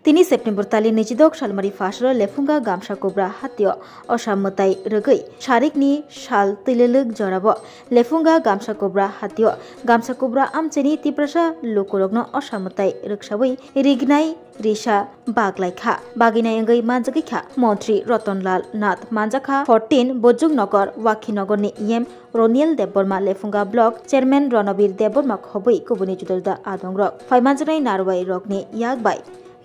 3 September तालि नैजिदक सालमारि phasor लेफुंगा गामसा cobra हातियो असामताय रगै सारिकनि साल तैललुक जराबो लेफुंगा गामसा कोब्रा हातियो गामसा कोब्रा आमचेनि तिप्रसा लोकरगनो असामताय रगसावै रिगनाय रिसा बागलायखा बागिनाय अंगै मानजागैखा मन्त्री रतनलाल नाथ मानजाखा 14 बजुगनगर वाखिनगरनि इएम रनियल देबबर्मा लेफुंगा ब्लक चेयरमैन रणबीर देबबर्मा खबै कुबुनि जुदलदा आदंग्रक फाइमानजानाय नारवाय रगनि यागबाय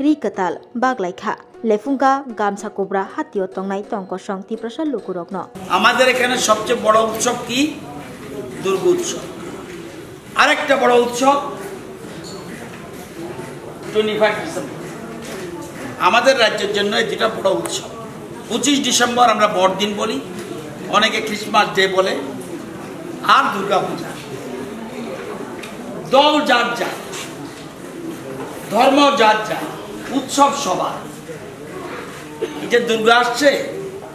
रिकताल बागलायखा लेफुंगा गामसा कोब्रा हातियो तंगनाय तंकसं तिप्रसा लोकरग्न আমাদের এখানে সবচেয়ে বড় উৎসব কি দুর্গা উৎসব আরেকটা বড় উৎসব 25 ডিসেম্বর আমাদের রাজ্যের জন্য এটা বড় উৎসব 25 ডিসেম্বর আমরা বড়দিন বলি অনেকে ক্রিসমাস ডে বলে আর দুর্গা পূজা দল যার যার ধর্ম যার যার উৎসব সবার এই যে দুর্গা আসছে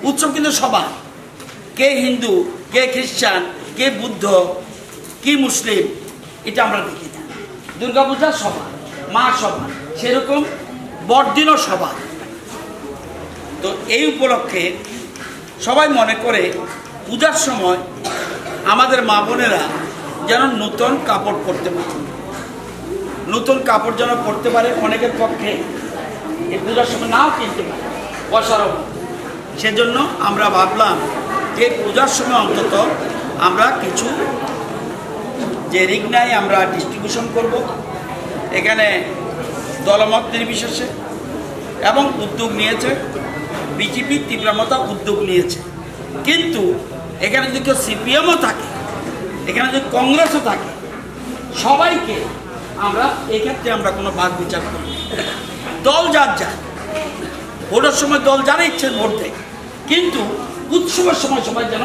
উৎসব কিন্তু সবার কে হিন্দু কে খ্রিস্টান কে বুদ্ধ কি মুসলিম এটা আমরা দেখি না দুর্গা পূজা সবার মা সবার সেরকম বড়দিনও সবার তো এই উপলক্ষে সবাই মনে করে পূজার সময় আমাদের মা বোনেরা যেন নতুন কাপড় পরতে পারে নতুন কাপড় যেন পরতে পারে অনেকের পক্ষে এই পূজার সময় নাও কিনতে পারে পয়সার অভাব সেজন্য আমরা ভাবলাম যে পূজার সময় অন্তত আমরা কিছু যে রিগনাই আমরা ডিস্ট্রিবিউশন করব এখানে দলমত নির্বিশেষে এবং উদ্যোগ নিয়েছে বিজেপি তীব্রমতা উদ্যোগ নিয়েছে কিন্তু এখানে যদি কেউ সিপিএমও থাকে এখানে যদি কংগ্রেসও থাকে সবাইকে আমরা এক্ষেত্রে আমরা কোনো বাদ বিচার করি দল যার যার ভোটের সময় দল যারা ইচ্ছে ভোট দেয় কিন্তু উৎসবের সময় সবাই যেন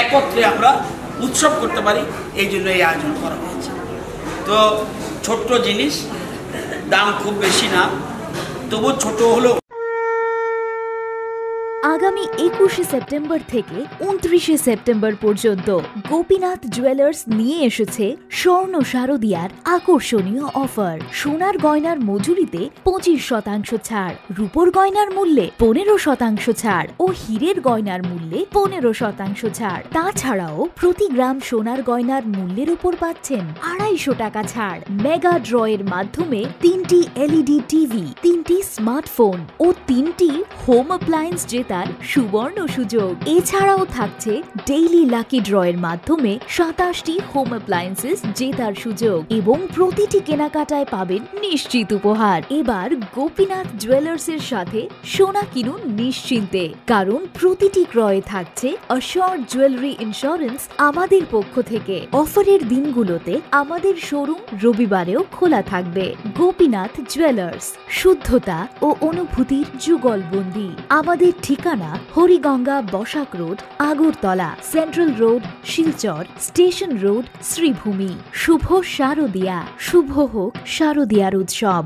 একত্রে আমরা উৎসব করতে পারি এই জন্য এই আয়োজন করা হয়েছে তো ছোট্ট জিনিস দাম খুব বেশি না তবু ছোট হলেও আগামী 21 সেপ্টেম্বর থেকে 29 সেপ্টেম্বর পর্যন্ত গোপীনাথ জুয়েলার্স নিয়ে এসেছে স্বর্ণ শারদিয়ার আকর্ষণীয় অফার সোনার গয়নার মজুরিতে 25% ছাড় রূপোর গয়নার মূল্যে 15% ছাড় ও হীরের গয়নার মূল্যে 15% ছাড় তাছাড়াও প্রতি গ্রাম সোনার গয়নার মূল্যের উপর পাচ্ছেন 250 টাকা ছাড় মেগা ড্রয়ের মাধ্যমে 3টি এলইডি টিভি 3টি স্মার্টফোন ও 3টি হোম অ্যাপ্লায়েন্স তার সুবর্ণ সুযোগ এছাড়াও থাকছে ডেইলি লাকি ড্রয়ের মাধ্যমে 27টি হোম অ্যাপ্লায়েন্সেস জেতার সুযোগ এবং প্রতিটি কেনাকাটায় পাবেন নিশ্চিত উপহার এবার গোপীনাথ জুয়েলার্সের সাথে সোনা কিনুন নিশ্চিন্তে কারণ প্রতিটি ক্রয়ে থাকছে অ্যাশিওরড জুয়েলারি ইন্স্যুরেন্স আমাদের পক্ষ থেকে অফারের দিনগুলোতে আমাদের শোরুম রবিবারেও খোলা থাকবে গোপীনাথ জুয়েলার্স শুদ্ধতা ও অনুভূতির যুগলবন্দি আমাদের ঠিকানা Hariganga Basak road Agartala central road Silchar station road Sribhumi শুভ শারদিয়া শুভ হোক শারদিয়ার উৎসব।